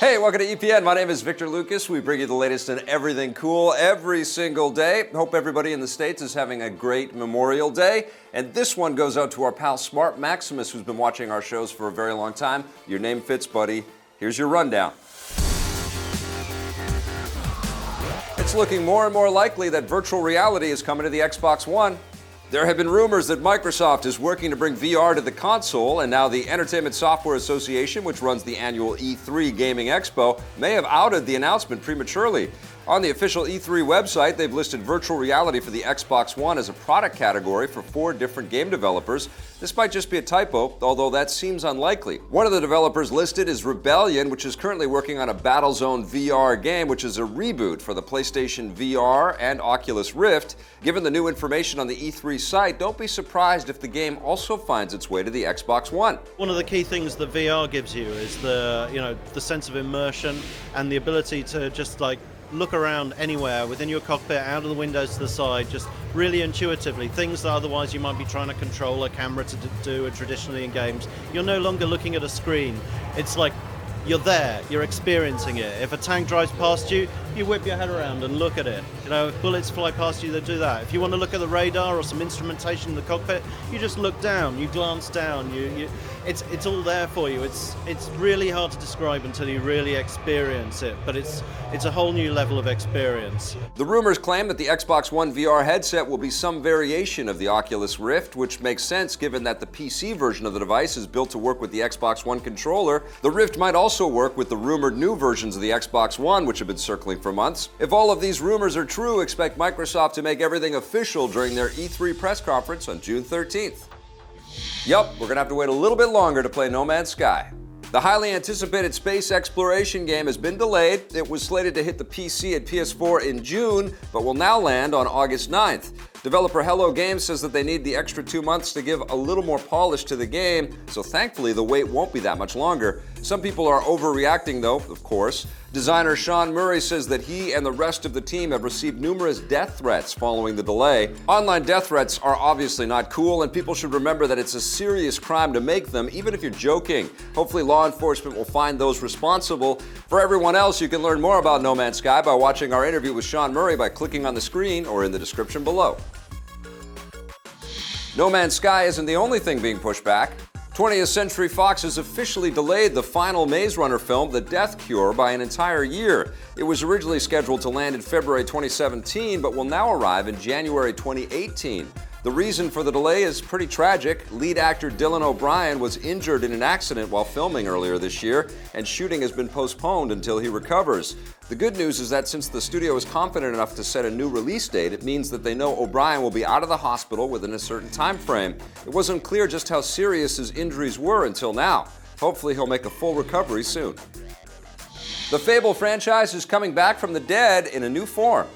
Hey, welcome to EPN. My name is Victor Lucas. We bring you the latest in everything cool every single day. Hope everybody in the States is having a great Memorial Day. And this one goes out to our pal Smart Maximus, who's been watching our shows for a very long time. Your name fits, buddy. Here's your rundown. It's looking more and more likely that virtual reality is coming to the Xbox One. There have been rumors that Microsoft is working to bring VR to the console, and now the Entertainment Software Association, which runs the annual E3 Gaming Expo, may have outed the announcement prematurely. On the official E3 website, they've listed virtual reality for the Xbox One as a product category for 4 different game developers. This might just be a typo, although that seems unlikely. One of the developers listed is Rebellion, which is currently working on a Battlezone VR game, which is a reboot for the PlayStation VR and Oculus Rift. Given the new information on the E3 site, don't be surprised if the game also finds its way to the Xbox One. One of the key things that VR gives you is the sense of immersion and the ability to just look around anywhere within your cockpit, out of the windows to the side, just really intuitively. Things that otherwise you might be trying to control a camera to do traditionally in games. You're no longer looking at a screen. It's like you're there, you're experiencing it. If a tank drives past you, you whip your head around and look at it. If bullets fly past you, they do that. If you want to look at the radar or some instrumentation in the cockpit, you just look down, you glance down, it's all there for you. It's really hard to describe until you really experience it, but it's a whole new level of experience. The rumors claim that the Xbox One VR headset will be some variation of the Oculus Rift, which makes sense given that the PC version of the device is built to work with the Xbox One controller. The Rift might also work with the rumored new versions of the Xbox One, which have been circling for months. If all of these rumors are true, expect Microsoft to make everything official during their E3 press conference on June 13th. Yup, we're gonna have to wait a little bit longer to play No Man's Sky. The highly anticipated space exploration game has been delayed. It was slated to hit the PC and PS4 in June, but will now land on August 9th. Developer Hello Games says that they need the extra 2 months to give a little more polish to the game, so thankfully the wait won't be that much longer. Some people are overreacting though, of course. Designer Sean Murray says that he and the rest of the team have received numerous death threats following the delay. Online death threats are obviously not cool, and people should remember that it's a serious crime to make them, even if you're joking. Hopefully law enforcement will find those responsible. For everyone else, you can learn more about No Man's Sky by watching our interview with Sean Murray by clicking on the screen or in the description below. No Man's Sky isn't the only thing being pushed back. 20th Century Fox has officially delayed the final Maze Runner film, The Death Cure, by an entire year. It was originally scheduled to land in February 2017, but will now arrive in January 2018. The reason for the delay is pretty tragic. Lead actor Dylan O'Brien was injured in an accident while filming earlier this year, and shooting has been postponed until he recovers. The good news is that since the studio is confident enough to set a new release date, it means that they know O'Brien will be out of the hospital within a certain time frame. It wasn't clear just how serious his injuries were until now. Hopefully he'll make a full recovery soon. The Fable franchise is coming back from the dead in a new form.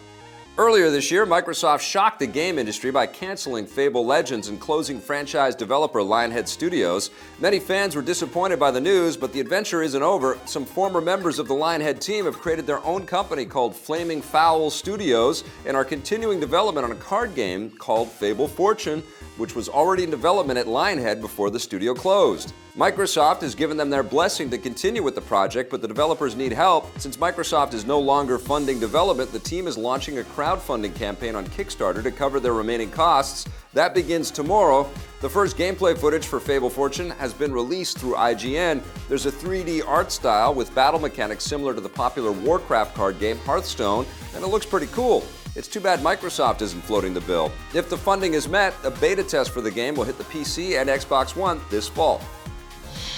Earlier this year, Microsoft shocked the game industry by canceling Fable Legends and closing franchise developer Lionhead Studios. Many fans were disappointed by the news, but the adventure isn't over. Some former members of the Lionhead team have created their own company called Flaming Fowl Studios and are continuing development on a card game called Fable Fortune, which was already in development at Lionhead before the studio closed. Microsoft has given them their blessing to continue with the project, but the developers need help. Since Microsoft is no longer funding development, the team is launching a crowdfunding campaign on Kickstarter to cover their remaining costs. That begins tomorrow. The first gameplay footage for Fable Fortune has been released through IGN. There's a 3D art style with battle mechanics similar to the popular Warcraft card game Hearthstone, and it looks pretty cool. It's too bad Microsoft isn't floating the bill. If the funding is met, a beta test for the game will hit the PC and Xbox One this fall.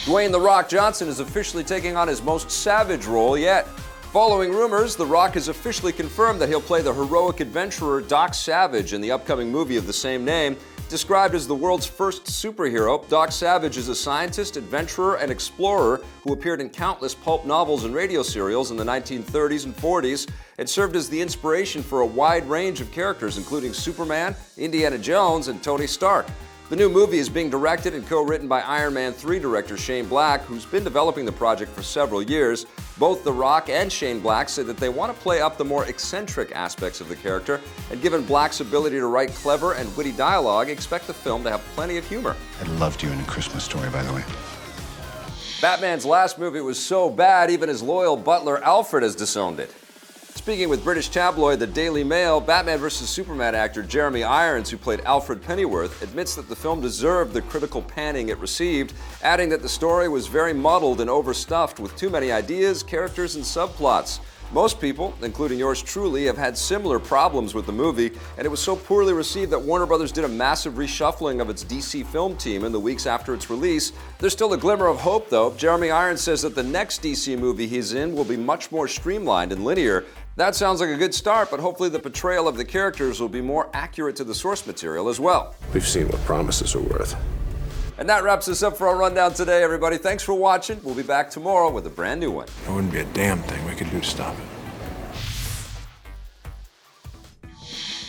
Dwayne "The Rock" Johnson is officially taking on his most savage role yet. Following rumors, The Rock has officially confirmed that he'll play the heroic adventurer Doc Savage in the upcoming movie of the same name. Described as the world's first superhero, Doc Savage is a scientist, adventurer, and explorer who appeared in countless pulp novels and radio serials in the 1930s and 40s and served as the inspiration for a wide range of characters, including Superman, Indiana Jones, and Tony Stark. The new movie is being directed and co-written by Iron Man 3 director Shane Black, who's been developing the project for several years. Both The Rock and Shane Black say that they want to play up the more eccentric aspects of the character, and given Black's ability to write clever and witty dialogue, expect the film to have plenty of humor. I loved you in A Christmas Story, by the way. Batman's last movie was so bad, even his loyal butler Alfred has disowned it. Speaking with British tabloid The Daily Mail, Batman vs. Superman actor Jeremy Irons, who played Alfred Pennyworth, admits that the film deserved the critical panning it received, adding that the story was very muddled and overstuffed with too many ideas, characters, and subplots. Most people, including yours truly, have had similar problems with the movie, and it was so poorly received that Warner Brothers did a massive reshuffling of its DC film team in the weeks after its release. There's still a glimmer of hope, though. Jeremy Irons says that the next DC movie he's in will be much more streamlined and linear. That sounds like a good start, but hopefully the portrayal of the characters will be more accurate to the source material as well. We've seen what promises are worth. And that wraps us up for our rundown today, everybody. Thanks for watching. We'll be back tomorrow with a brand new one. There wouldn't be a damn thing we could do to stop it.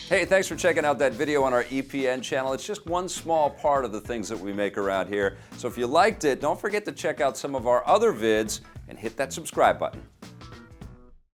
Hey, thanks for checking out that video on our EPN channel. It's just one small part of the things that we make around here. So if you liked it, don't forget to check out some of our other vids and hit that subscribe button.